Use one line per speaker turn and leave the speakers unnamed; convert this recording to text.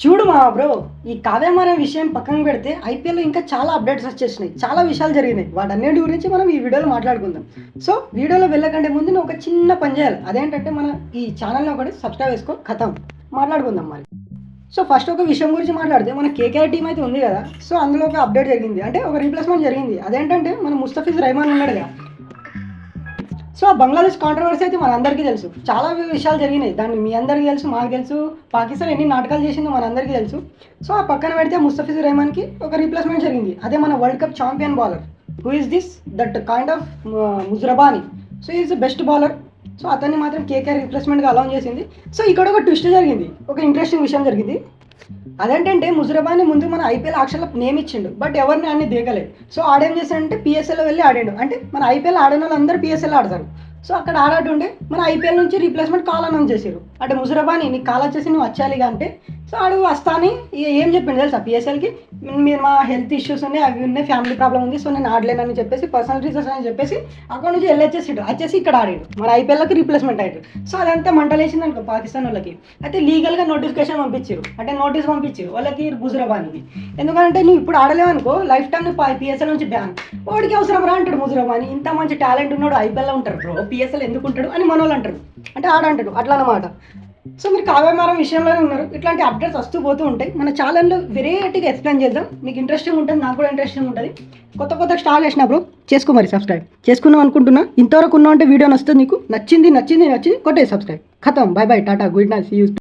చూడు మా బ్రో, ఈ కావ్యమారం విషయం పక్కన పెడితే ఐపీఎల్లో ఇంకా చాలా అప్డేట్స్ వచ్చేసినాయి, చాలా విషయాలు జరిగినాయి. వాటన్నిటి గురించి మనం ఈ వీడియోలో మాట్లాడుకుందాం. సో వీడియోలో వెళ్ళకంటే ముందు నువ్వు ఒక చిన్న పని చేయాలి. అదేంటంటే మన ఈ ఛానల్ని ఒకటి సబ్స్క్రైబ్ చేసుకో, కథం మాట్లాడుకుందాం మరి. సో ఫస్ట్ ఒక విషయం గురించి మాట్లాడితే మన కేకేఆర్ టీం అయితే ఉంది కదా. సో అందులో ఒక అప్డేట్ జరిగింది, అంటే ఒక రీప్లేస్మెంట్ జరిగింది. అదేంటంటే మన ముస్తఫిజ్ రెహమాన్ ఉన్నాడు కదా. సో బంగ్లాదేశ్ కాంట్రవర్సీ అయితే మనందరికీ తెలుసు, చాలా విషయాలు జరిగినాయి. దాన్ని మీ అందరికీ తెలుసు, మాకు తెలుసు. పాకిస్తాన్ ఎన్ని నాటకాలు చేసిందో మనందరికీ తెలుసు. సో ఆ పక్కన పెడితే ముస్తఫిజుర్ రెహమాన్కి ఒక రీప్లేస్మెంట్ జరిగింది. అదే మన world cup champion bowler. Who is this that kind of Muzarabani. So is the best bowler. So అతన్ని మాత్రం కేకేఆర్ రీప్లేస్మెంట్గా అలౌన్ చేసింది. సో ఇక్కడ ఒక ట్విస్ట్ జరిగింది, ఒక ఇంట్రెస్టింగ్ విషయం జరిగింది. అదేంటంటే ముజరబాని ముందు మన ఐపీఎల్ ఆక్షన్లో నేమ్ ఇచ్చిండు, బట్ ఎవరిని అన్ని దిగలేదు. సో ఆడేం చేశాడంటే పిఎస్ఎల్లో వెళ్ళి ఆడాడు. అంటే మన ఐపీఎల్ ఆడిన వాళ్ళు అందరూ పిఎస్ఎల్ ఆడతారు. సో అక్కడ ఆడాడుండే మన ఐపీఎల్ నుంచి రీప్లేస్మెంట్ కాల్ అనౌన్స్ చేశారు. అంటే ముజరబాని నీకు కాల్ వచ్చేసి నువ్వు వచ్చాలిగా అంటే. సో ఆడు వస్తాని ఏం చెప్పిండు తెలుసా పిఎస్ఎల్కి, మీరు మా హెల్త్ ఇష్యూస్ ఉన్నాయి, అవి ఉన్నాయి, ఫ్యామిలీ ప్రాబ్లం ఉంది, సో నేను ఆడలేనని చెప్పేసి, పర్సనల్ రీజన్స్ అని చెప్పేసి అక్కడ నుంచి వచ్చేసి ఇక్కడ ఆడాడు. మన ఐపీఎల్కి రీప్లేస్మెంట్ అయ్యాడు. సో అదంతా మంటలేసింది అనుకో పాకిస్తాన్ వాళ్ళకి. అయితే లీగల్గా నోటిఫికేషన్ పంపించారు, అంటే నోటీస్ పంపించారు వాళ్ళకి ముజరబానికి. ఎందుకంటే నువ్వు ఇప్పుడు ఆడలేవనుకో లైఫ్ టైం నువ్వు పిఎస్ఎల్ నుంచి బ్యాన్. వాడికి అవసరం రా అంటాడు ముజరబాని. ఇంత మంచి టాలెంట్ ఉన్నాడు ఐపీఎల్లో ఉంటారు బ్రో, పిఎస్ఎల్ ఎందుకు ఉంటాడు అని మన వాళ్ళు అంటారు. అంటే ఆడంటాడు అట్లా అనమాట. సో మీరు కావ్యమారం విషయంలోనే ఉన్నారు, ఇట్లాంటి అప్డేట్స్ వస్తూ పోతూ ఉంటాయి. మన ఛానల్లో వెరైటీగా ఎక్స్ప్లెయిన్ చేద్దాం, మీకు ఇంట్రెస్టింగ్ ఉంటుంది, నాకు కూడా ఇంట్రెస్టింగ్ ఉంటుంది. కొత్త స్టార్ట్ చేసిన బ్రో, చేసుకో మరి, సబ్స్క్రైబ్ చేసుకున్నాం అనుకుంటున్నా. ఇంతవరకు ఉన్నావు అంటే వీడియో నచ్చుతుంది, నీకు నచ్చింది కొట్టే సబ్స్క్రైబ్. ఖతం, bye bye, tata, good night, see you.